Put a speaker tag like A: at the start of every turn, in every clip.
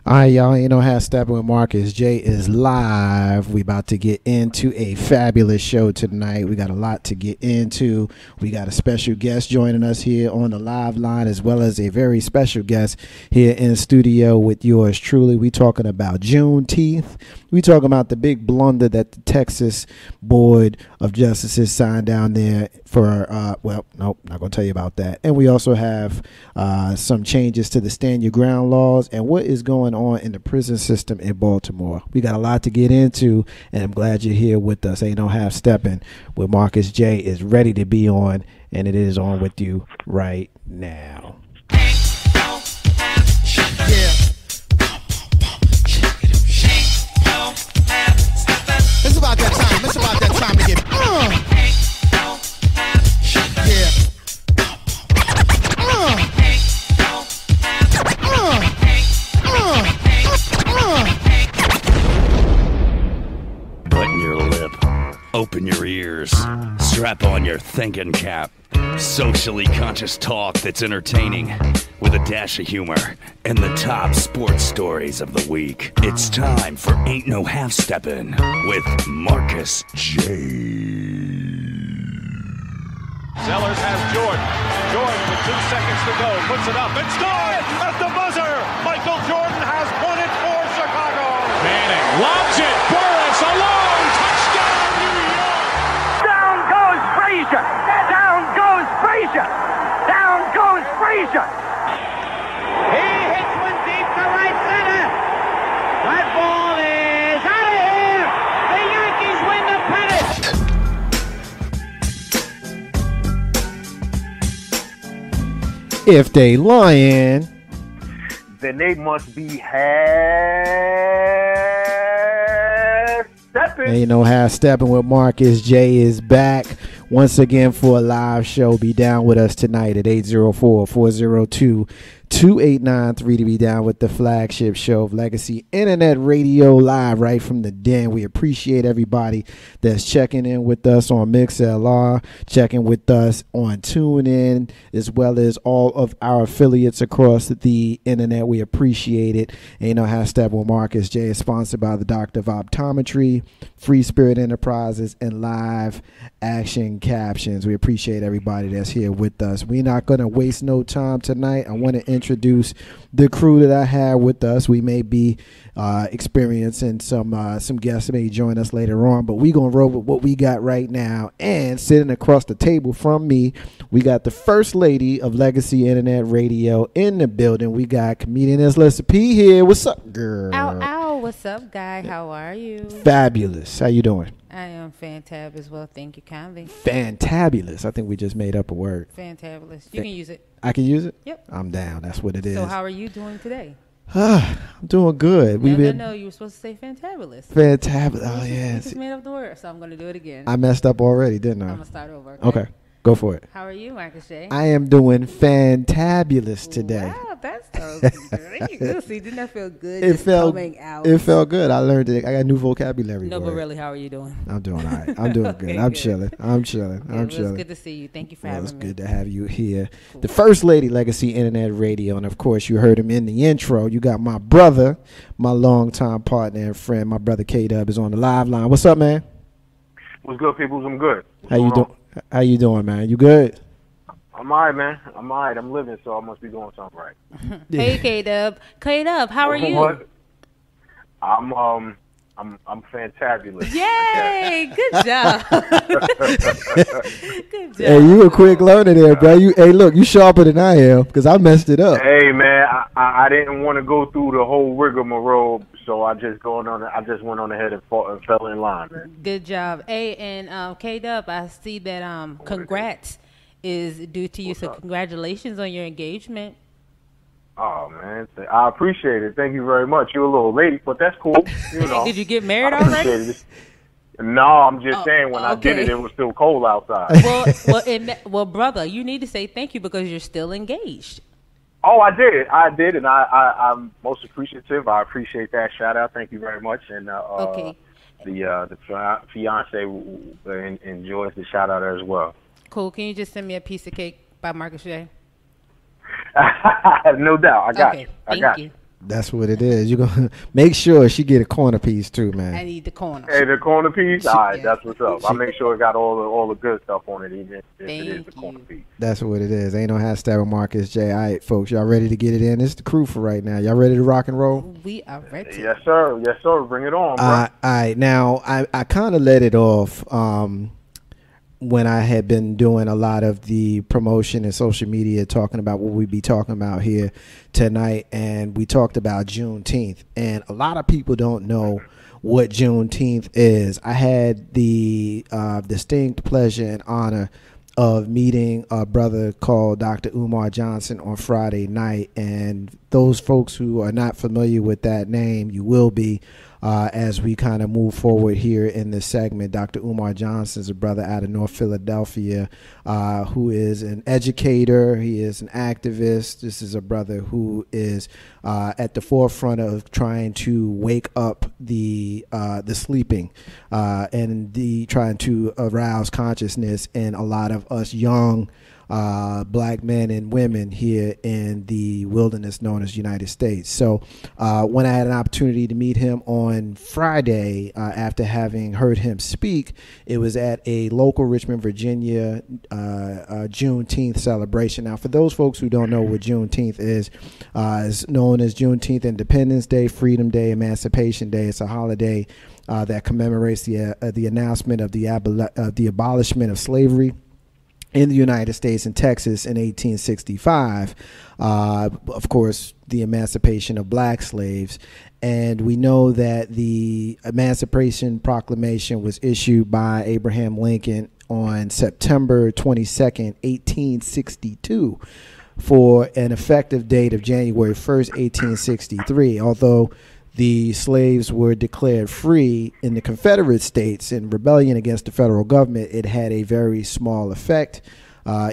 A: All right, y'all. Ain't no half stepping with Marcus. J is live. We about to get into a fabulous show tonight. We got a lot to get into. We got a special guest joining us here on the live line, as well as a very special guest here in studio with yours truly. We talking about Juneteenth. We talking about the big blunder that the Texas Board of Justices signed down there for. Nope, not gonna tell you about that. And we also have some changes to the stand your ground laws and what is going on in the prison system in Baltimore. We got a lot to get into, and I'm glad you're here with us. Ain't no half stepping with Marcus. J is ready to be on, and it is on with you right now.
B: Yeah. It's about that time. It's about that time to get. Yeah.
C: Button your lip, open your ears, strap on your thinking cap. Socially conscious talk that's entertaining with a dash of humor and the top sports stories of the week. It's time for Ain't No Half Steppin' with Marcus J.
D: Sellers has Jordan. Jordan with 2 seconds to go. Puts it up and scores at the buzzer. Michael Jordan has won it for Chicago. Manning lobs it. Burris alone. Touchdown, New York.
E: Down goes Frazier. Down goes Frazier. Down goes Frazier. He hits one deep to right center. That ball is out of here. The Yankees win the pennant.
A: If they lying,
F: then they must be half stepping.
A: ain't no half stepping with Marcus. J is back once again for a live show. Be down with us tonight at 804-402-2893 to be down with the flagship show of Legacy Internet Radio live right from the den. We appreciate everybody that's checking in with us on MixLR, checking with us on TuneIn, as well as all of our affiliates across the internet. We appreciate it. Ain't no hashtag with Marcus. J is sponsored by the Doctor of Optometry, Free Spirit Enterprises, and Live Action Captions. We appreciate everybody that's here with us. We're not going to waste no time tonight. I want to introduce the crew that I have with us. We may be experiencing some guests that may join us later on, but we're going to roll with what we got right now. And sitting across the table from me, we got the first lady of Legacy Internet Radio in the building. We got comedian Lisa P here. What's up, girl?
G: Ow, ow. What's up, guy? How are you?
A: Fabulous. How you doing?
G: I am fantab as well. Thank you kindly.
A: Fantabulous. I think we just made up a word.
G: Fantabulous. You can use it.
A: I can use it?
G: Yep.
A: I'm down. That's what it is.
G: So how are you doing today?
A: I'm doing good.
G: No, you were supposed to say fantabulous.
A: Fantabulous. Oh,
G: You
A: yes.
G: just made up the word, so I'm going to do it again.
A: I messed up already, didn't I?
G: I'm going to start over.
A: Okay. Go for it.
G: How are you, Marcus J?
A: I am doing fantabulous today.
G: Wow, that's so good. See, didn't that feel good?
A: It felt
G: coming out.
A: It felt good. I learned it. I got new vocabulary.
G: No,
A: for
G: but
A: it.
G: really, how are you doing?
A: I'm doing all right. I'm doing
G: Okay,
A: good. I'm
G: good.
A: chilling. I'm chilling. I'm
G: It was
A: chilling.
G: good to see you. Thank you for
A: Well,
G: having
A: it's
G: me.
A: good to have you here. The first lady, Legacy Internet Radio, and of course, you heard him in the intro. You got my brother, my longtime partner and friend. My brother K-Dub is on the live line. What's up, man?
F: What's good, people? I'm good.
A: How you doing? How you doing, man? You good?
F: I'm all right, man. I'm all right. I'm living, so I must be doing something right.
G: Hey, K-Dub. K-Dub, how are you?
F: What? I'm fantabulous.
G: Yay! Good job. Good job.
A: Hey, you a quick learner there, bro. Hey, look, you sharper than I am because I messed it up.
F: Hey, man, I didn't want to go through the whole rigmarole, so I just went on ahead and fell in line, man.
G: Good job. Hey, and K-Dub, I see that congrats is due to you, so congratulations on your engagement.
F: Oh, man, I appreciate it. Thank you very much. You're a little late, but that's cool. You know.
G: Did you get married already?
F: No, I'm just saying when I did it, it was still cold outside.
G: Well, brother, you need to say thank you because you're still engaged.
F: Oh, I did, and I'm most appreciative. I appreciate that shout out. Thank you very much. And the fiance enjoys the shout out as well.
G: Cool. Can you just send me a piece of cake by Marcus J?
F: No doubt. I got you.
G: Thank you.
A: That's what it is. You're gonna make sure she get a corner piece too, man.
G: I need the corner.
F: Hey, the corner piece. All right, that's what's up. I'll make sure it got all the good stuff on it, even if it is the corner piece.
A: That's what it is. Ain't no hashtag with Marcus J. All right, folks, y'all ready to get it in? It's the crew for right now. Y'all ready to rock and roll?
G: We are ready.
F: Yes, sir. Yes, sir. Bring it on, bro.
A: All right. Now, I kind of let it off when I had been doing a lot of the promotion and social media, talking about what we'd be talking about here tonight, and we talked about Juneteenth, and a lot of people don't know what Juneteenth is. I had the distinct pleasure and honor of meeting a brother called Dr. Umar Johnson on Friday night, and those folks who are not familiar with that name, you will be as we kind of move forward here in this segment. Dr. Umar Johnson is a brother out of North Philadelphia who is an educator. He is an activist. This is a brother who is at the forefront of trying to wake up the sleeping and trying to arouse consciousness in a lot of us young black men and women here in the wilderness known as United States. So when I had an opportunity to meet him on Friday, after having heard him speak, it was at a local Richmond, Virginia Juneteenth celebration. Now, for those folks who don't know what Juneteenth is known as Juneteenth Independence Day, Freedom Day, Emancipation Day. It's a holiday that commemorates the announcement of the abolishment of slavery in the United States and Texas in 1865, of course, the emancipation of black slaves. And we know that the Emancipation Proclamation was issued by Abraham Lincoln on September 22nd, 1862, for an effective date of January 1st, 1863, although the slaves were declared free in the Confederate States in rebellion against the federal government. It had a very small effect.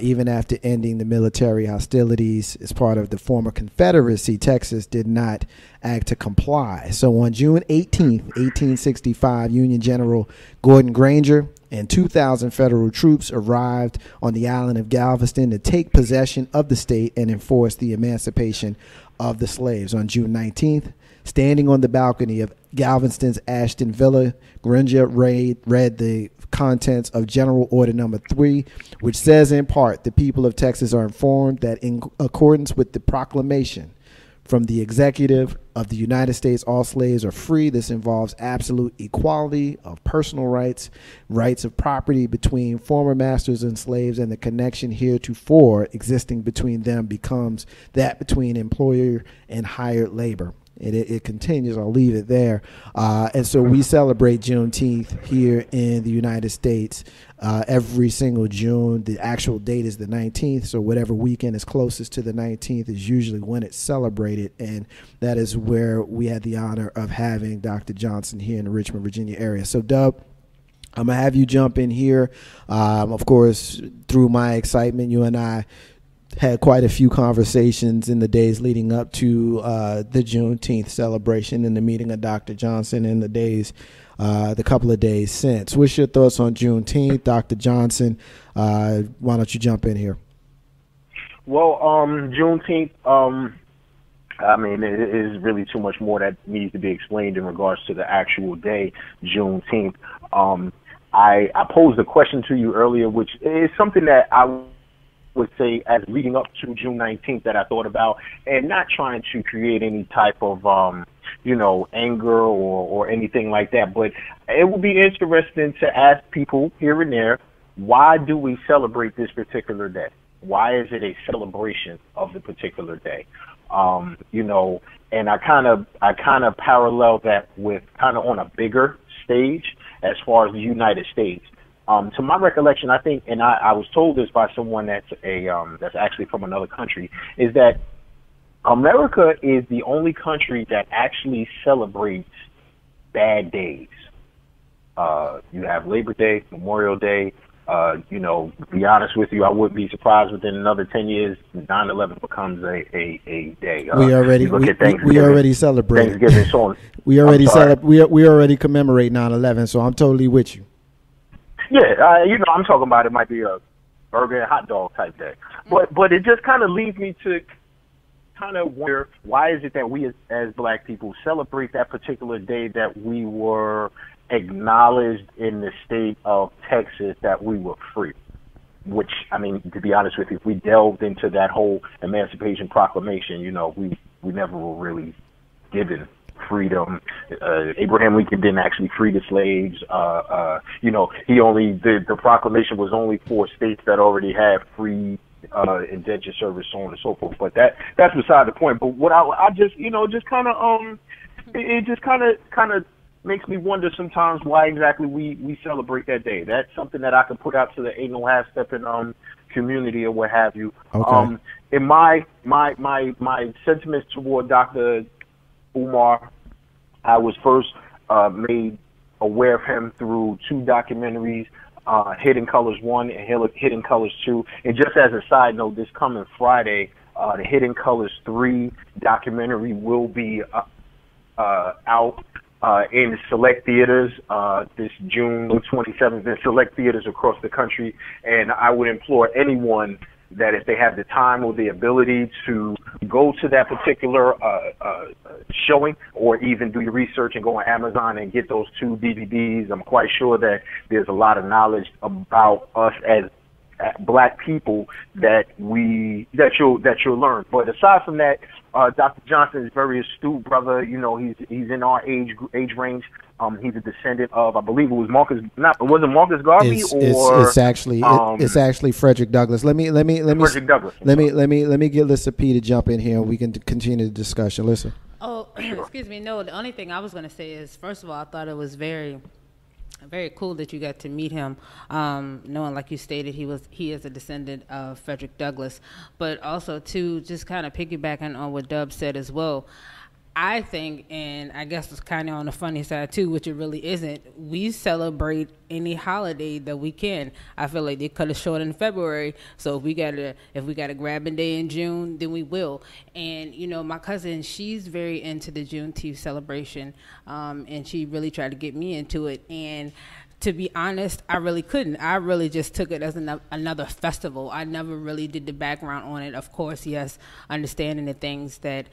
A: Even after ending the military hostilities as part of the former Confederacy, Texas did not act to comply. So on June 18th, 1865, Union General Gordon Granger and 2,000 federal troops arrived on the island of Galveston to take possession of the state and enforce the emancipation of the slaves. On June 19th, standing on the balcony of Galveston's Ashton Villa, Granger read the contents of General Order Number 3, which says in part, the people of Texas are informed that in accordance with the proclamation from the executive of the United States, all slaves are free. This involves absolute equality of personal rights, rights of property between former masters and slaves, and the connection heretofore existing between them becomes that between employer and hired labor. It continues. I'll leave it there. And so we celebrate Juneteenth here in the United States every single June. The actual date is the 19th, so whatever weekend is closest to the 19th is usually when it's celebrated, and that is where we had the honor of having Dr. Johnson here in the Richmond, Virginia area. So, Dub, I'm going to have you jump in here. Of course, through my excitement, you and I had quite a few conversations in the days leading up to the Juneteenth celebration and the meeting of Dr. Johnson in the couple of days since. What's your thoughts on Juneteenth, Dr. Johnson? Why don't you jump in here?
F: Well, Juneteenth, I mean, it is really too much more that needs to be explained in regards to the actual day, Juneteenth. I posed a question to you earlier, which is something that I would say as leading up to June 19th that I thought about, and not trying to create any type of, anger or anything like that. But it would be interesting to ask people here and there, why do we celebrate this particular day? Why is it a celebration of the particular day? And I kind of parallel that with kind of on a bigger stage as far as the United States. To my recollection, I think, and I was told this by someone that's actually from another country, is that America is the only country that actually celebrates bad days. You have Labor Day, Memorial Day. To be honest with you, I wouldn't be surprised within another 10 years, 9/11 becomes a day.
A: We already celebrate
F: Thanksgiving. So
A: we already commemorate 9/11. So I'm totally with you.
F: Yeah, I'm talking about it might be a burger and hot dog type day, but it just kind of leads me to kind of wonder, why is it that we as black people celebrate that particular day that we were acknowledged in the state of Texas that we were free? Which, I mean, to be honest with you, if we delved into that whole Emancipation Proclamation, you know, we never were really given freedom. Abraham Lincoln didn't actually free the slaves. You know, the proclamation was only for states that already had free indentured service, so on and so forth. But that's beside the point. But what I just, you know, just kind of it just kind of makes me wonder sometimes why exactly we celebrate that day. That's something that I can put out to the Ain't No Half Steppin' community or what have you.
A: Okay.
F: In my sentiments toward Dr. Umar, I was first made aware of him through two documentaries, Hidden Colors 1 and Hidden Colors 2. And just as a side note, this coming Friday, the Hidden Colors 3 documentary will be out in select theaters this June 27th in select theaters across the country. And I would implore anyone that if they have the time or the ability to go to that particular showing, or even do your research and go on Amazon and get those two DVDs. I'm quite sure that there's a lot of knowledge about us as black people that you'll learn. But aside from that, Dr. Johnson is very astute brother. You know, he's in our age range. He's a descendant of, I believe it was Marcus Garvey,
A: it's actually Frederick Douglass. Let me get Lisa P to jump in here and we can continue the discussion. Listen.
G: Oh, excuse me. No, the only thing I was going to say is, first of all, I thought it was very cool that you got to meet him, knowing, like you stated, he is a descendant of Frederick Douglass, but also too, just kind of piggybacking on what Dub said as well. I think, and I guess it's kind of on the funny side too, which it really isn't, we celebrate any holiday that we can. I feel like they cut it short in February, so if we got a grabbing day in June, then we will. And you know, my cousin, she's very into the Juneteenth celebration, and she really tried to get me into it. And to be honest, I really couldn't. I really just took it as another festival. I never really did the background on it. Of course, yes, understanding the things that,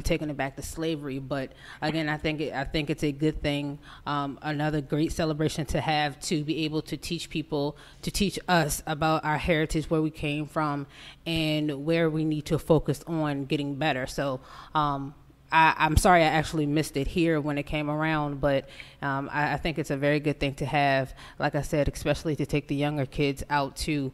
G: taking it back to slavery. But again, I think it's a good thing, another great celebration to have, to be able to teach people, to teach us about our heritage, where we came from, and where we need to focus on getting better. So, I'm sorry I actually missed it here when it came around, but I think it's a very good thing to have, like I said, especially to take the younger kids out to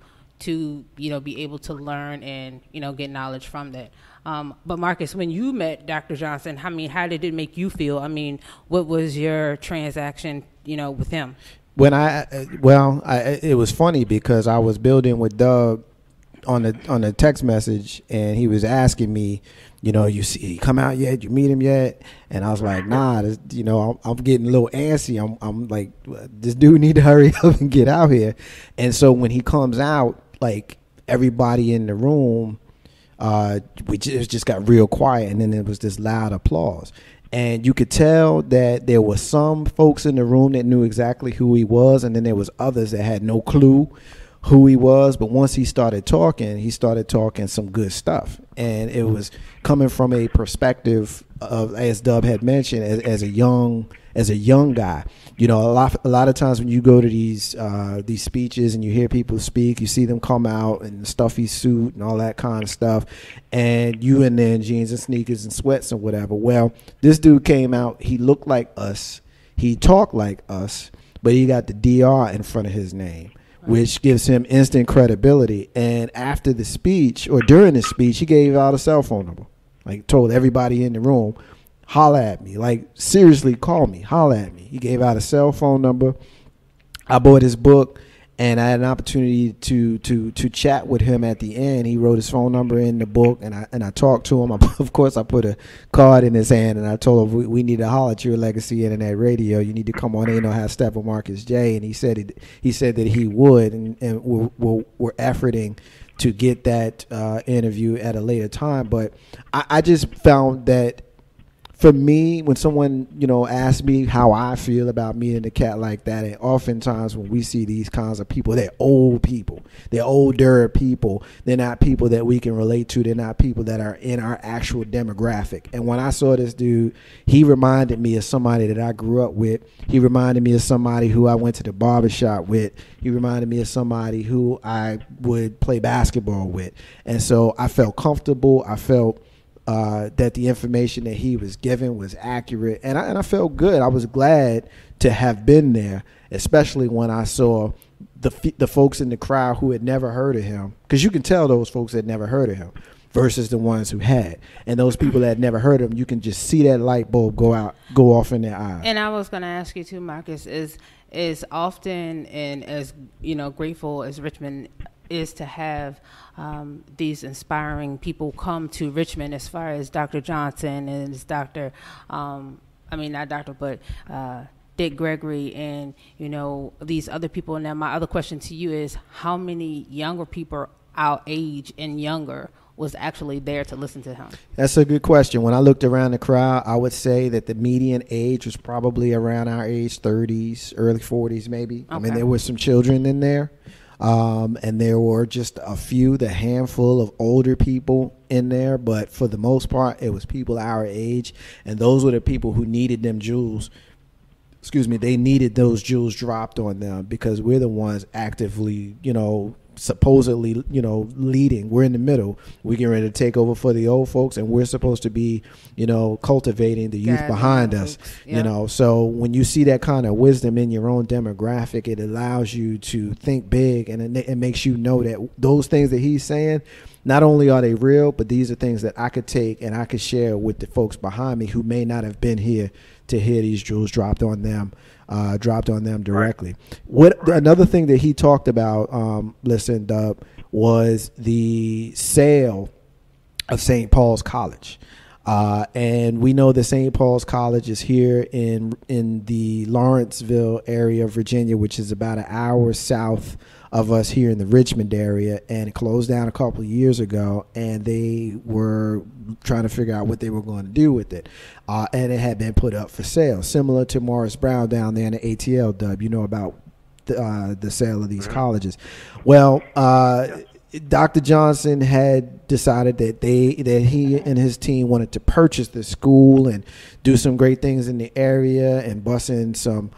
G: be able to learn and, get knowledge from that. But Marcus, when you met Dr. Johnson, I mean, how did it make you feel? I mean, what was your transaction, with him?
A: It was funny because I was building with Doug on the text message, and he was asking me, you see he come out yet? You meet him yet? And I was like, nah, I'm getting a little antsy. I'm like, this dude need to hurry up and get out here. And so when he comes out, like everybody in the room, we just got real quiet, and then there was this loud applause. And you could tell that there were some folks in the room that knew exactly who he was, and then there was others that had no clue who he was. But once he started talking some good stuff, and it was coming from a perspective of, as Dub had mentioned, as a young guy. A lot of times when you go to these speeches and you hear people speak, you see them come out in a stuffy suit and all that kind of stuff, and you in there in jeans and sneakers and sweats and whatever. Well, this dude came out, he looked like us, he talked like us, but he got the DR in front of his name, which gives him instant credibility. And after the speech, or during the speech, he gave out a cell phone number. Like, told everybody in the room, holla at me. Like, seriously, call me, holla at me. He gave out a cell phone number. I bought his book, and I had an opportunity to chat with him at the end. He wrote his phone number in the book, and I talked to him. Of course, I put a card in his hand, and I told him, we need to holler at your Legacy Internet Radio. You need to come on in or have Steppin' Marcus J. And he said that he would, and we're efforting to get that interview at a later time. But I just found that for me, when someone, asks me how I feel about meeting a cat like that, and oftentimes when we see these kinds of people, they're old people. They're older people. They're not people that we can relate to. They're not people that are in our actual demographic. And when I saw this dude, he reminded me of somebody that I grew up with. He reminded me of somebody who I went to the barbershop with. He reminded me of somebody who I would play basketball with. And so I felt comfortable. I felt that the information that he was given was accurate, and I felt good. I was glad to have been there, especially when I saw the folks in the crowd who had never heard of him, because you can tell those folks had never heard of him versus the ones who had, and those people that had never heard of him, you can just see that light bulb go off in their eyes.
G: And I was going to ask you too, Marcus, is often, and as grateful as Richmond is to have these inspiring people come to Richmond, as far as Dr. Johnson and Dr. Dick Gregory and, these other people. Now, my other question to you is, how many younger people our age and younger was actually there to listen to him?
A: That's a good question. When I looked around the crowd, I would say that the median age was probably around our age, 30s, early 40s maybe. Okay. I mean, there were some children in there. And there were just the handful of older people in there, but for the most part, it was people our age, and those were the people who needed them jewels. They needed those jewels dropped on them, because we're the ones actively, supposedly, leading. We're in the middle. We're getting ready to take over for the old folks, and we're supposed to be, cultivating the youth behind us. Yep. So when you see that kind of wisdom in your own demographic, it allows you to think big, and it makes you know that those things that he's saying, not only are they real, but these are things that I could take and I could share with the folks behind me who may not have been here to hear these jewels dropped on them directly. Another thing that he talked about, Dub, was the sale of St. Paul's College. And we know that St. Paul's College is here in the Lawrenceville area of Virginia, which is about an hour south of us here in the Richmond area, and it closed down a couple of years ago, and they were trying to figure out what they were going to do with it. And it had been put up for sale, similar to Morris Brown down there in the ATL, Dub. You know about the sale of these colleges. Well, Dr. Johnson had decided that he and his team wanted to purchase the school and do some great things in the area and bus in some,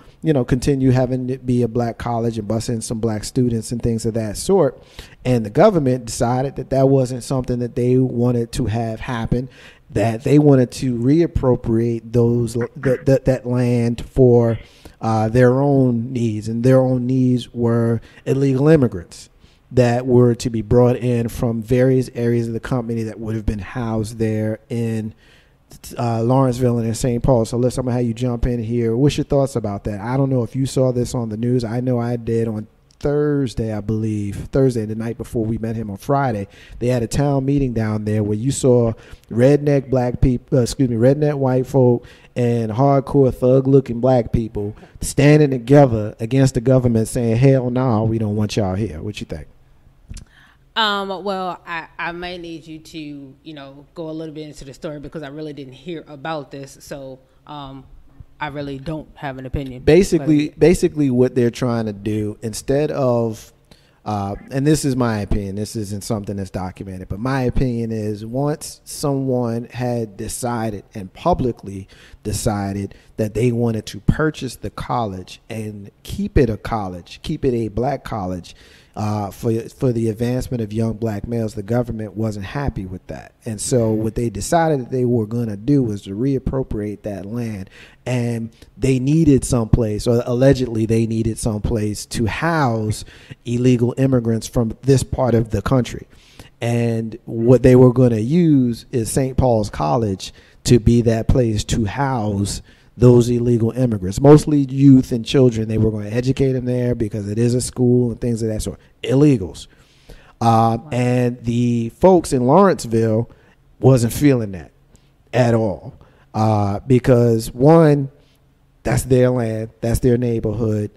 A: continue having it be a black college and bus in some black students and things of that sort. And the government decided that wasn't something that they wanted to have happen, that they wanted to reappropriate that land for their own needs. And their own needs were illegal immigrants that were to be brought in from various areas of the company that would have been housed there in Lawrenceville and in St. Paul. So I'm going to have you jump in here. What's your thoughts about that? I don't know if you saw this on the news. I know I did on Thursday, I believe. Thursday, the night before we met him on Friday. They had a town meeting down there where you saw redneck white folk and hardcore thug-looking black people standing together against the government saying, hell no, we don't want y'all here. What you think?
G: Well, I might need you to, go a little bit into the story, because I really didn't hear about this. So I really don't have an opinion.
A: Basically what they're trying to do, instead of, and this is my opinion, this isn't something that's documented, but my opinion is, once someone had decided and publicly decided that they wanted to purchase the college and keep it a black college, for the advancement of young black males, the government wasn't happy with that. And so what they decided that they were going to do was to reappropriate that land. And they needed someplace, or allegedly they needed someplace, to house illegal immigrants from this part of the country. And what they were going to use is St. Paul's College to be that place to house those illegal immigrants, mostly youth and children. They were going to educate them there because it is a school and things of that sort. Illegals. And the folks in Lawrenceville wasn't feeling that at all. Because one, that's their land, that's their neighborhood.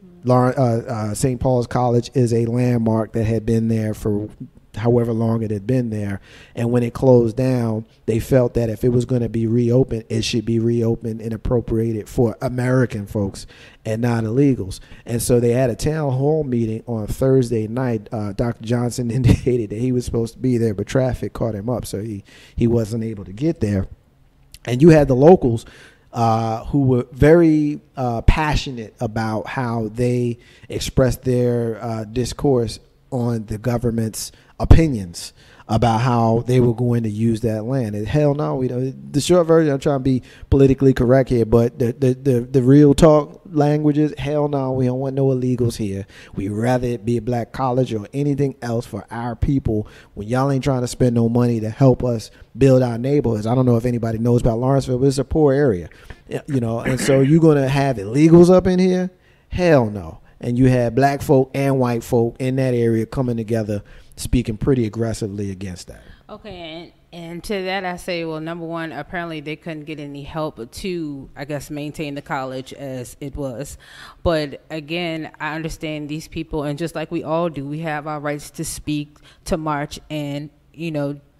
A: St. Paul's College is a landmark that had been there for however long it had been there. And when it closed down, they felt that if it was going to be reopened, it should be reopened and appropriated for American folks and not illegals. And so they had a town hall meeting on Thursday night. Dr. Johnson indicated that he was supposed to be there, but traffic caught him up, so he wasn't able to get there. And you had the locals who were very passionate about how they expressed their discourse on the government's opinions about how they were going to use that land. And hell no, we don't. The short version, I'm trying to be politically correct here, but the real talk languages, hell no, we don't want no illegals here. We'd rather it be a black college or anything else for our people when y'all ain't trying to spend no money to help us build our neighborhoods. I don't know if anybody knows about Lawrenceville, but it's a poor area, and so you're going to have illegals up in here? Hell no. And you had black folk and white folk in that area coming together, speaking pretty aggressively against that.
G: Okay, and to that I say, well, number one, apparently they couldn't get any help to, I guess, maintain the college as it was. But again, I understand these people, and just like we all do, we have our rights to speak, to march, and,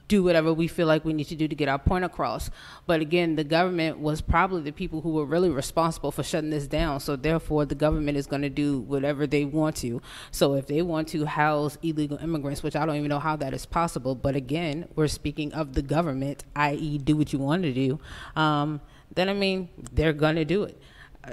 G: do whatever we feel like we need to do to get our point across. But again, the government was probably the people who were really responsible for shutting this down. So therefore, the government is going to do whatever they want to. So if they want to house illegal immigrants, which I don't even know how that is possible, but again, we're speaking of the government, i.e. do what you want to do, then they're going to do it.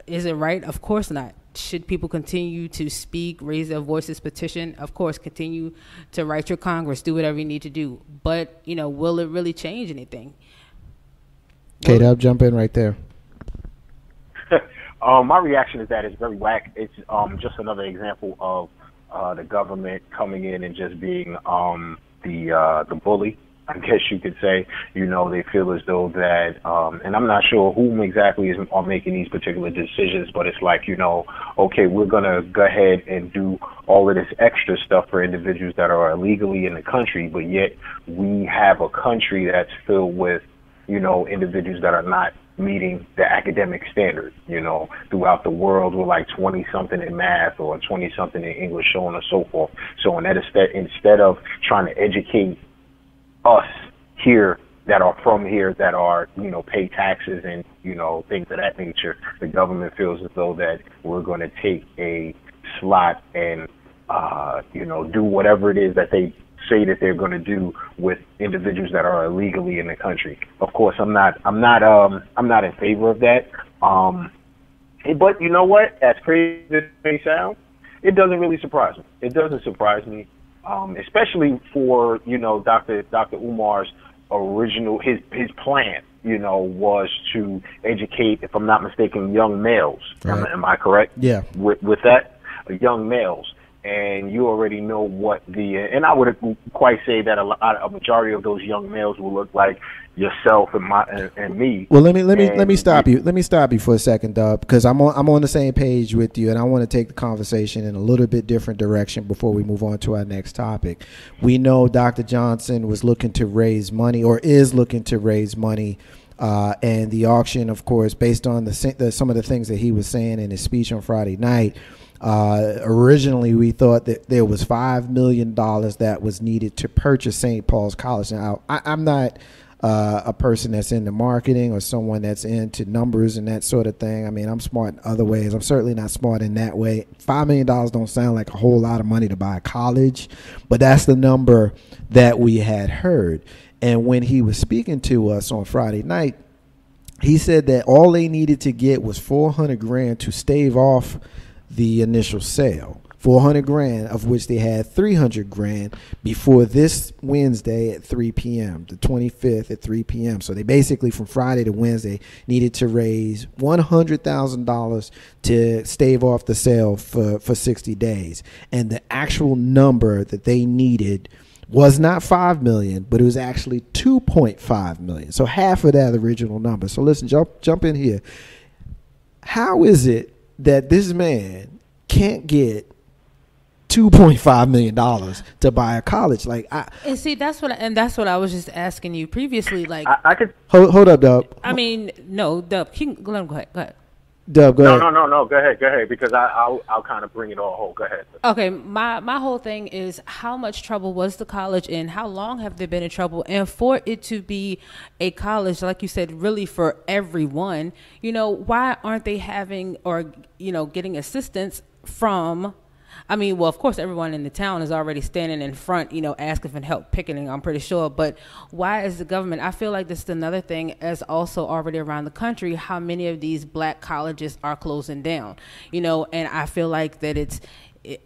G: Is it right? Of course not. Should people continue to speak, raise their voices, petition? Of course, continue to write your Congress, do whatever you need to do. But, will it really change anything?
A: Kate, I'll jump in right there.
F: My reaction is that it's very whack. It's just another example of the government coming in and just being the bully, I guess you could say. They feel as though that, and I'm not sure whom exactly are making these particular decisions, but it's like, okay, we're going to go ahead and do all of this extra stuff for individuals that are illegally in the country, but yet we have a country that's filled with, individuals that are not meeting the academic standard. Throughout the world, we're like 20-something in math or 20-something in English, so on and so forth. So instead of trying to educate us here that are from here, that are, pay taxes and, things of that nature, the government feels as though that we're going to take a slot and, do whatever it is that they say that they're going to do with individuals that are illegally in the country. Of course, I'm not in favor of that. But you know what? As crazy as it may sound, it doesn't really surprise me. It doesn't surprise me. Especially for, Dr. Umar's original, his plan, was to educate, if I'm not mistaken, young males. Right. Am I correct?
A: Yeah.
F: With that, young males. And you already know what and I would quite say that a majority of those young males will look like yourself and me.
A: Well, let me stop you. Let me stop you for a second, Dub, because I'm on the same page with you, and I want to take the conversation in a little bit different direction before we move on to our next topic. We know Dr. Johnson was looking to raise money, or is looking to raise money. And the auction, of course, based on some of the things that he was saying in his speech on Friday night, originally we thought that there was $5 million that was needed to purchase St. Paul's College. Now, I'm not a person that's into marketing or someone that's into numbers and that sort of thing. I'm smart in other ways. I'm certainly not smart in that way. $5 million don't sound like a whole lot of money to buy a college, but that's the number that we had heard. And when he was speaking to us on Friday night, he said that all they needed to get was $400,000 to stave off the initial sale. $400,000, of which they had $300,000 before this Wednesday at 3 p.m., the 25th at 3 p.m. So they basically, from Friday to Wednesday, needed to raise $100,000 to stave off the sale for 60 days. And the actual number that they needed was not $5 million, but it was actually $2.5 million. So half of that original number. So listen, jump in here. How is it that this man can't get $2.5 million to buy a college?
G: And see, that's what I was just asking you previously. Like,
F: I could
A: hold up, Dub.
G: No, Dub. Go ahead.
A: Dub, go ahead.
F: No. Go ahead, because I'll kind of bring it all home. Go ahead.
G: Okay, my whole thing is how much trouble was the college in? How long have they been in trouble? And for it to be a college, like you said, really for everyone, why aren't they having or, getting assistance from? I mean, well, of course, everyone in the town is already standing in front, asking for help, picketing, I'm pretty sure. But why is the government? I feel like this is another thing as also already around the country, how many of these black colleges are closing down, and I feel like that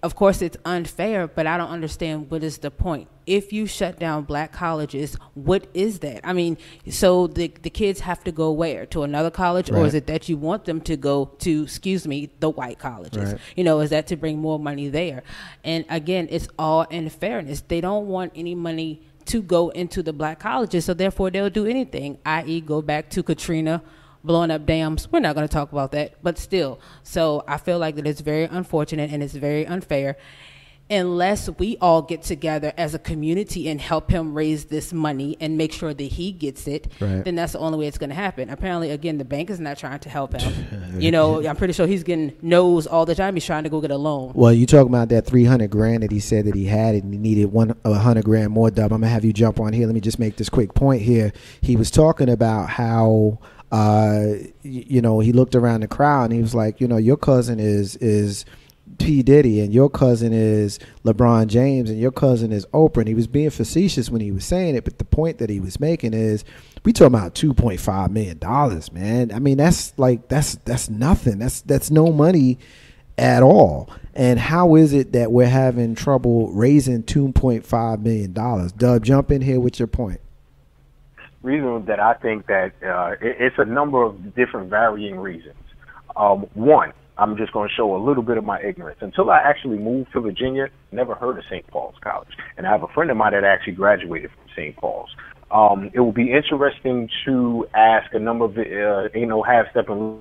G: of course, it's unfair, but I don't understand what is the point. If you shut down black colleges, what is that? I mean, so the kids have to go where? To another college? Right. Or is it that you want them to go to, the white colleges? Right. Is that to bring more money there? And again, it's all in fairness. They don't want any money to go into the black colleges, so therefore they'll do anything, i.e. go back to Katrina, blowing up dams. We're not going to talk about that, but still. So I feel like that it's very unfortunate and it's very unfair. Unless we all get together as a community and help him raise this money and make sure that he gets it, right, then that's the only way it's going to happen. Apparently, again, the bank is not trying to help him. I'm pretty sure he's getting no's all the time. He's trying to go get a loan.
A: Well, you talking about that $300,000 that he said that he had and he needed $100,000 more, Dub. I'm going to have you jump on here. Let me just make this quick point here. He was talking about how he looked around the crowd and he was like, your cousin is P. Diddy and your cousin is LeBron James and your cousin is Oprah. And he was being facetious when he was saying it, but the point that he was making is we talking about $2.5 million, man. I mean, that's nothing. That's no money at all. And how is it that we're having trouble raising $2.5 million? Dub, jump in here with your point.
F: Reason that I think that it's a number of different varying reasons. One, I'm just going to show a little bit of my ignorance. Until I actually moved to Virginia, never heard of St. Paul's College. And I have a friend of mine that actually graduated from St. Paul's. It will be interesting to ask a number of, have Steppin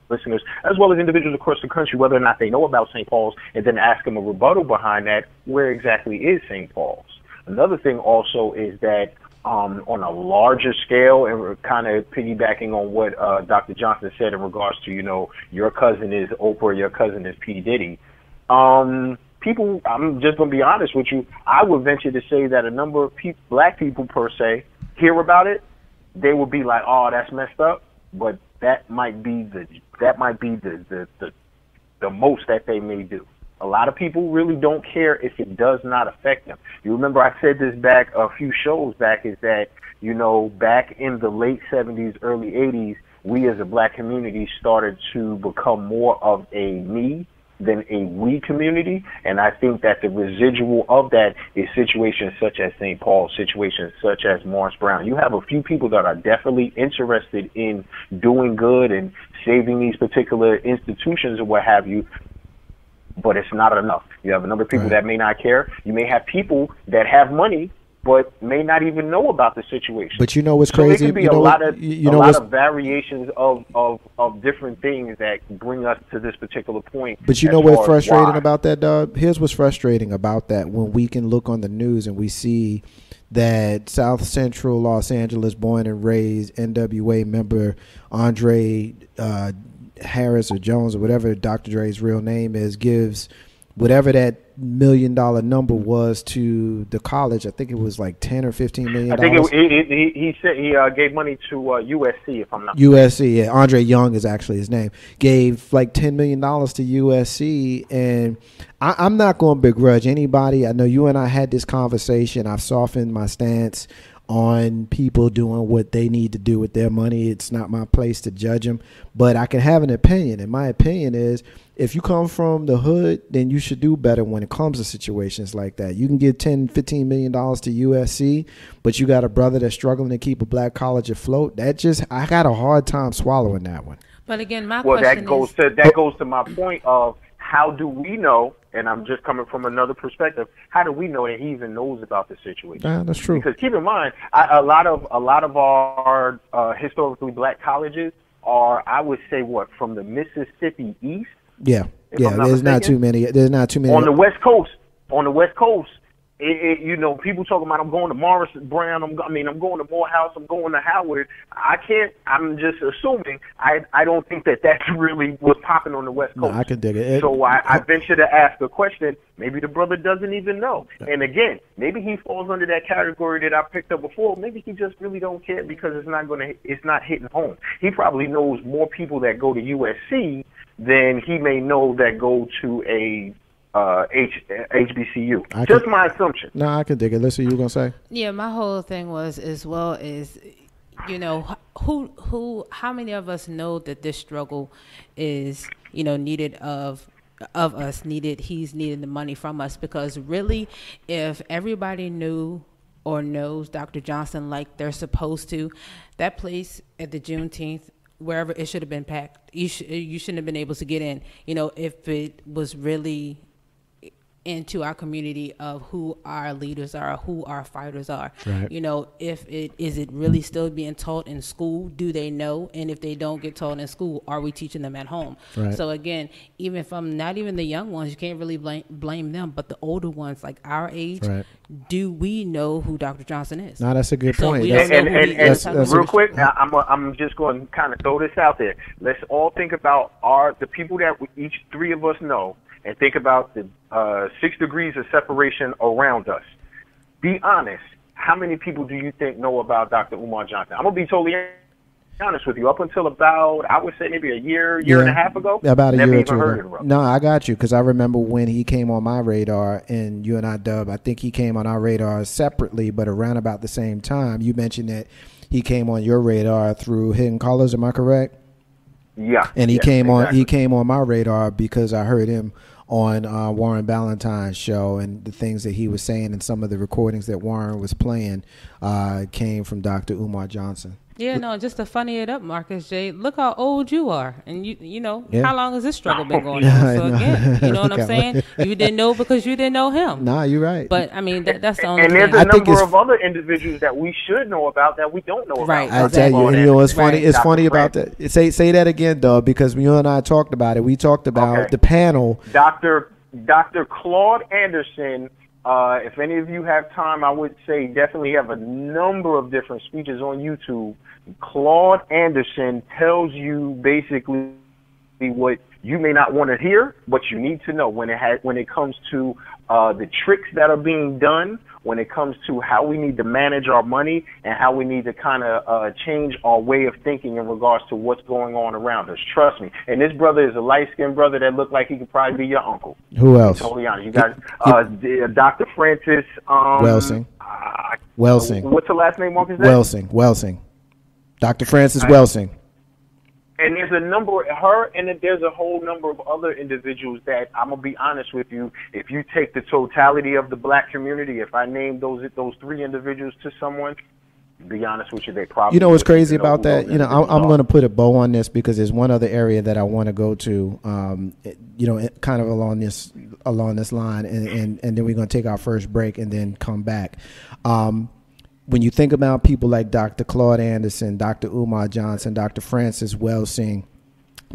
F: listeners, as well as individuals across the country, whether or not they know about St. Paul's, and then ask them a rebuttal behind that, where exactly is St. Paul's? Another thing also is that on a larger scale, and we're kind of piggybacking on what Dr. Johnson said in regards to, your cousin is Oprah, your cousin is P. Diddy. People, I'm just going to be honest with you, I would venture to say that a number of black people, per se, hear about it, they would be like, oh, that's messed up, but that might be the most that they may do. A lot of people really don't care if it does not affect them. You remember I said this back a few shows back, is that, back in the late 70s, early 80s, we as a black community started to become more of a me than a we community. And I think that the residual of that is situations such as St. Paul, situations such as Morris Brown. You have a few people that are definitely interested in doing good and saving these particular institutions or what have you, but it's not enough. You have a number of people that may not care. You may have people that have money but may not even know about the situation.
A: But what's crazy?
F: So there could be a lot of variations of different things that bring us to this particular point.
A: But what's frustrating about that, Dub? Here's what's frustrating about that. When we can look on the news and we see that South Central Los Angeles born and raised NWA member Andre Harris or Jones or whatever Dr. Dre's real name is, gives whatever that $1 million number was to the college. I think it was like $10 or $15 million.
F: I think he said he gave money to USC, if I'm not
A: USC, yeah. Andre Young is actually his name. Gave like $10 million to USC, and I'm not going to begrudge anybody. I know you and I had this conversation. I've softened my stance on people doing what they need to do with their money. It's not my place to judge them, but I can have an opinion. And my opinion is, if you come from the hood, then you should do better when it comes to situations like that. You can give $10, $15 million to USC, but you got a brother that's struggling to keep a black college afloat. I got a hard time swallowing that one.
G: But again, that goes
F: to my point of, how do we know, and I'm just coming from another perspective, how do we know that he even knows about the situation?
A: That's true.
F: Because keep in mind, a lot of our historically black colleges are, I would say, from the Mississippi East?
A: Yeah. There's not too many.
F: On the West Coast, you know, people talking about I'm going to Morris Brown. I'm going to Morehouse. I'm going to Howard. I'm just assuming. I don't think that that's really what's popping on the West Coast.
A: No, I can dig it.
F: So I venture to ask a question. Maybe the brother doesn't even know. And again, maybe he falls under that category that I picked up before. Maybe he just really don't care because it's not hitting home. He probably knows more people that go to USC than he may know that go to a HBCU. Just my assumption.
A: No, I can dig it. Listen, you were gonna say?
G: Yeah, my whole thing was as well is, you know, how many of us know that this struggle is, you know, needed of us, he's needing the money from us, because really, if everybody knew or knows Dr. Johnson like they're supposed to, that place at the Juneteenth, wherever, it should have been packed. You shouldn't have been able to get in, you know, if it was really into our community of who our leaders are, who our fighters are.
A: Right.
G: You know, is it really still being taught in school? Do they know? And if they don't get taught in school, are we teaching them at home?
A: Right.
G: So again, even from not even the young ones, you can't really blame them, but the older ones, like our age,
A: right.
G: Do we know who Dr. Johnson is?
A: No, that's a good point.
F: And real quick, I'm just going to kind of throw this out there. Let's all think about the people that each three of us know, and think about the 6 degrees of separation around us. Be honest. How many people do you think know about Dr. Umar Johnson? I'm going to be totally honest with you. Up until about, I would say maybe a year and a half ago,
A: about a
F: never
A: year or
F: even
A: two
F: heard
A: ago.
F: of him.
A: No, I got you, because I remember when he came on my radar, and you and I, Dub, I think he came on our radar separately, but around about the same time. You mentioned that he came on your radar through Hidden Colors, am I correct?
F: Yeah.
A: And he
F: came
A: on my radar because I heard him on Warren Ballantyne's show, and the things that he was saying and some of the recordings that Warren was playing came from Dr. Umar Johnson.
G: Yeah, no, just to funny it up, Marcus J., look how old you are. And, you know, how long has this struggle been going on? So, again, you know what I'm saying? You didn't know because you didn't know him.
A: Nah, you're right.
G: But, I mean, that's the only
F: thing. And
G: there's
F: a number of other individuals that we should know about that we don't know about.
G: Right.
A: I tell you, and you know, it's funny. It's funny about that. Say that again, though, because you and I talked about it. We talked about the panel.
F: Dr. Claude Anderson. If any of you have time, I would say definitely have a number of different speeches on YouTube. Claude Anderson tells you basically what you may not want to hear, but you need to know when it comes to the tricks that are being done, when it comes to how we need to manage our money, and how we need to kind of change our way of thinking in regards to what's going on around us. Trust me. And this brother is a light-skinned brother that looked like he could probably be your uncle.
A: Who else?
F: Totally honest. You got Dr. Francis
A: Welsing. Welsing.
F: What's her last name, Marcus?
A: Welsing. Dr. Francis Welsing.
F: And there's a number of her, and then there's a whole number of other individuals that I'm gonna be honest with you. If you take the totality of the black community, if I name those three individuals to someone, to be honest with you, they probably.
A: You know what's crazy about that? You know, I'm going to put a bow on this because there's one other area that I want to go to. You know, kind of along this line, and then we're going to take our first break and then come back. When you think about people like Dr. Claude Anderson, Dr. Umar Johnson, Dr. Francis Welsing,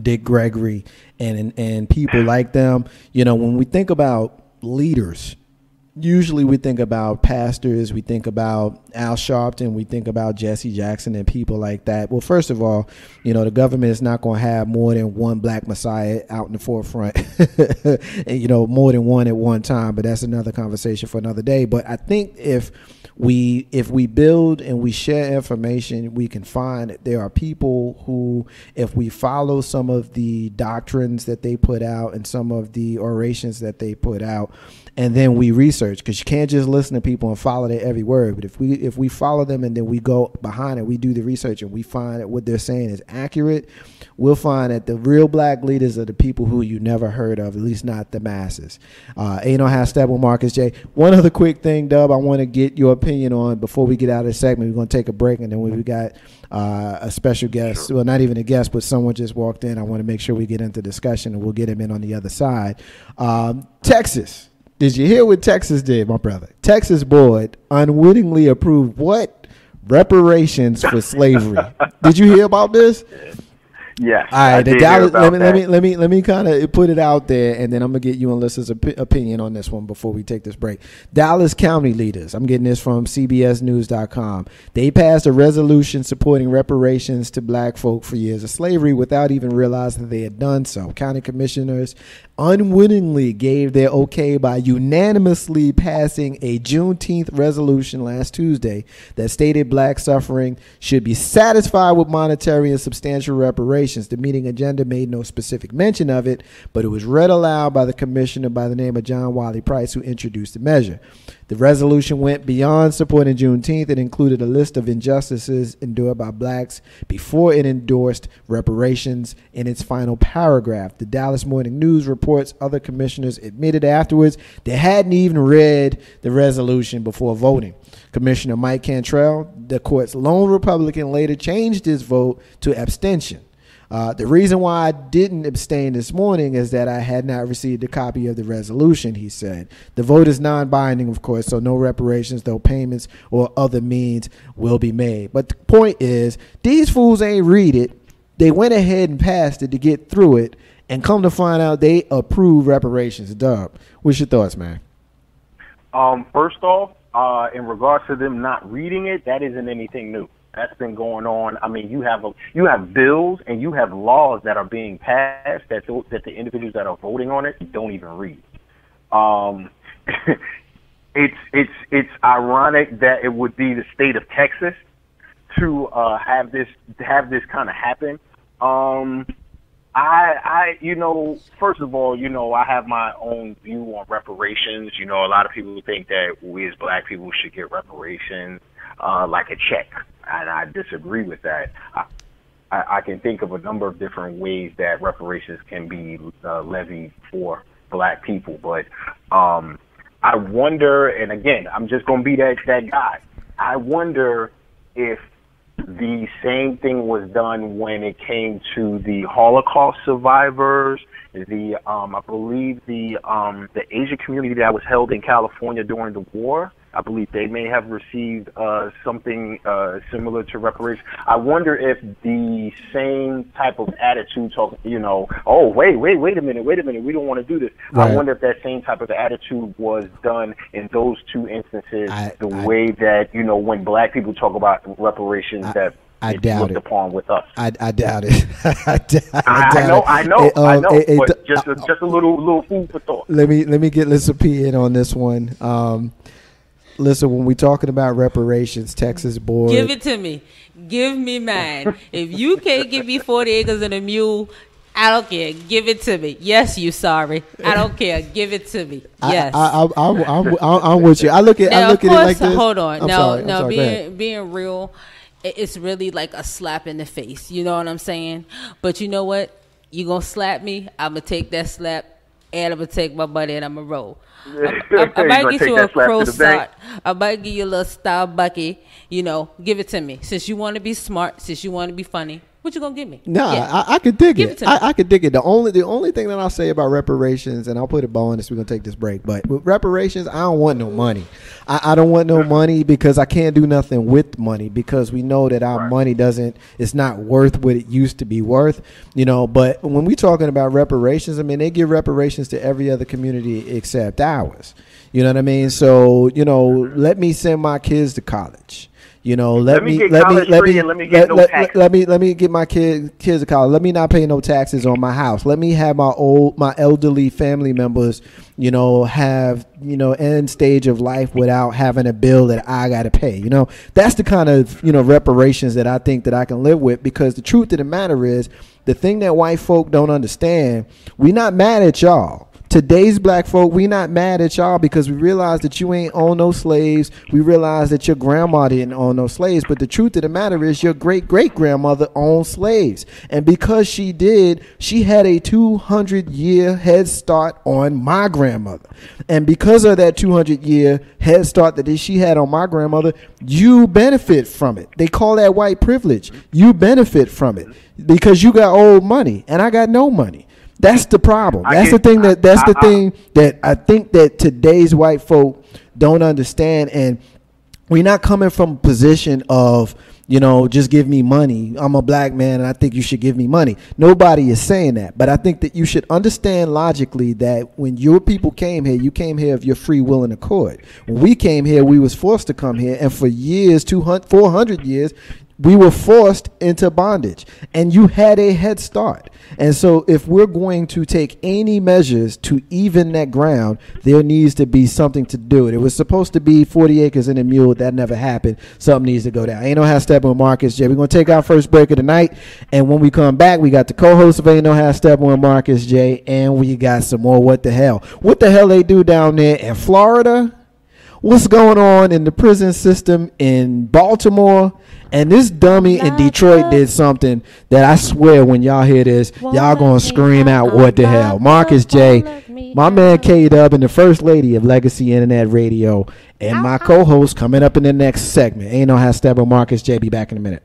A: Dick Gregory, and people like them, you know, when we think about leaders, usually we think about pastors, we think about Al Sharpton, we think about Jesse Jackson and people like that. Well, first of all, you know, the government is not going to have more than one black messiah out in the forefront, and, you know, more than one at one time, but that's another conversation for another day. But I think if we build and we share information, we can find that there are people who, if we follow some of the doctrines that they put out and some of the orations that they put out, and then we research, because you can't just listen to people and follow their every word. But if we follow them and then we go behind it, we do the research and we find that what they're saying is accurate, we'll find that the real black leaders are the people who you never heard of, at least not the masses. Aint on Steppin, Marcus J. One other quick thing, Dub, I want to get your opinion on before we get out of the segment. We're going to take a break, and then we got a special guest. Well, not even a guest, but someone just walked in. I want to make sure we get into discussion, and we'll get him in on the other side. Texas. Did you hear what Texas did, my brother? Texas board unwittingly approved what? Reparations for slavery. Did you hear about this?
F: Yes.
A: All right, the
F: did
A: Dallas.
F: hear about
A: Let me kind of put it out there, and then I'm gonna get you and Lissa's opinion on this one before we take this break. Dallas County leaders. I'm getting this from CBSNews.com. They passed a resolution supporting reparations to black folk for years of slavery without even realizing they had done so. County commissioners unwittingly gave their okay by unanimously passing a Juneteenth resolution last Tuesday that stated black suffering should be satisfied with monetary and substantial reparations. The meeting agenda made no specific mention of it, but it was read aloud by the commissioner by the name of John Wiley Price, who introduced the measure. The resolution went beyond supporting Juneteenth. It included a list of injustices endured by blacks before it endorsed reparations in its final paragraph. The Dallas Morning News reports other commissioners admitted afterwards they hadn't even read the resolution before voting. Commissioner Mike Cantrell, the court's lone Republican, later changed his vote to abstention. The reason why I didn't abstain this morning is that I had not received a copy of the resolution, he said. The vote is non-binding, of course, so no reparations, no payments, or other means will be made. But the point is, these fools ain't read it. They went ahead and passed it to get through it, and come to find out they approve reparations. Dub, what's your thoughts, man?
F: First off, in regards to them not reading it, that isn't anything new. That's been going on. I mean, you have bills and you have laws that are being passed that the individuals that are voting on it don't even read. It's ironic that it would be the state of Texas to have this kind of happen. First of all, I have my own view on reparations. A lot of people think that we as black people should get reparations like a check, and I disagree with that. I can think of a number of different ways that reparations can be levied for black people, but I wonder, and again, I'm just going to be that guy. I wonder if the same thing was done when it came to the Holocaust survivors, I believe the Asian community that was held in California during the war. I believe they may have received something similar to reparations. I wonder if the same type of attitude, wait a minute, we don't want to do this. Right. I wonder if that same type of attitude was done in those two instances, way that, when black people talk about reparations, that
A: I doubt it.
F: Upon with us.
A: I doubt it.
F: I know. But just a little food for thought.
A: Let me get Lissa P in on this one. Listen, when we're talking about reparations, Texas board.
G: Give it to me. Give me mine. If you can't give me 40 acres and a mule, I don't care. Give it to me. Yes, you sorry. I don't care. Give it to me. Yes.
A: I'm with you. I look at it like this.
G: Hold on. Being real, it's really like a slap in the face. You know what I'm saying? But you know what? You gonna slap me? I'm gonna take that slap, and I'm gonna take my buddy, and I'm gonna roll. I might get you a croissant. I might give you a little Starbucky. Give it to me. Since you want to be smart, since you want to be funny, what you gonna give me?
A: I could dig it. I could dig it. The only thing that I'll say about reparations, and I'll put a bow on this, we're gonna take this break. But with reparations, I don't want no money. I don't want no money because I can't do nothing with money, because we know that our money it's not worth what it used to be worth. But when we're talking about reparations, I mean, they give reparations to every other community except ours. You know what I mean? So, let me send my kids to college. Let me get my kids to college. Let me not pay no taxes on my house. Let me have my elderly family members, have, end stage of life without having a bill that I got to pay. That's the kind of, reparations that I think that I can live with, because the truth of the matter is, the thing that white folk don't understand, we not mad at y'all. Today's black folk, we not mad at y'all because we realize that you ain't own no slaves. We realize that your grandma didn't own no slaves. But the truth of the matter is, your great-great-grandmother owned slaves. And because she did, she had a 200-year head start on my grandmother. And because of that 200-year head start that she had on my grandmother, you benefit from it. They call that white privilege. You benefit from it because you got old money and I got no money. That's the problem. That's the thing that I think that today's white folk don't understand. And we're not coming from a position of, just give me money. I'm a black man and I think you should give me money. Nobody is saying that. But I think that you should understand logically that when your people came here, you came here of your free will and accord. When we came here, we was forced to come here. And for years, 200, 400 years, we were forced into bondage. And you had a head start. And so if we're going to take any measures to even that ground, there needs to be something to do it. It was supposed to be 40 acres and a mule. That never happened. Something needs to go down. Ain't No Half Steppin' with Marcus J. We're going to take our first break of the night. And when we come back, we got the co-host of Ain't No Half Steppin' with Marcus J. And we got some more What the Hell. What the hell they do down there in Florida? What's going on in the prison system in Baltimore? And this dummy in Detroit did something that I swear when y'all hear this, y'all going to scream out, what the hell. Marcus J., my man K-Dub, and the first lady of Legacy Internet Radio, and my co-host coming up in the next segment. Ain't No Half Step with Marcus J. Be back in a minute.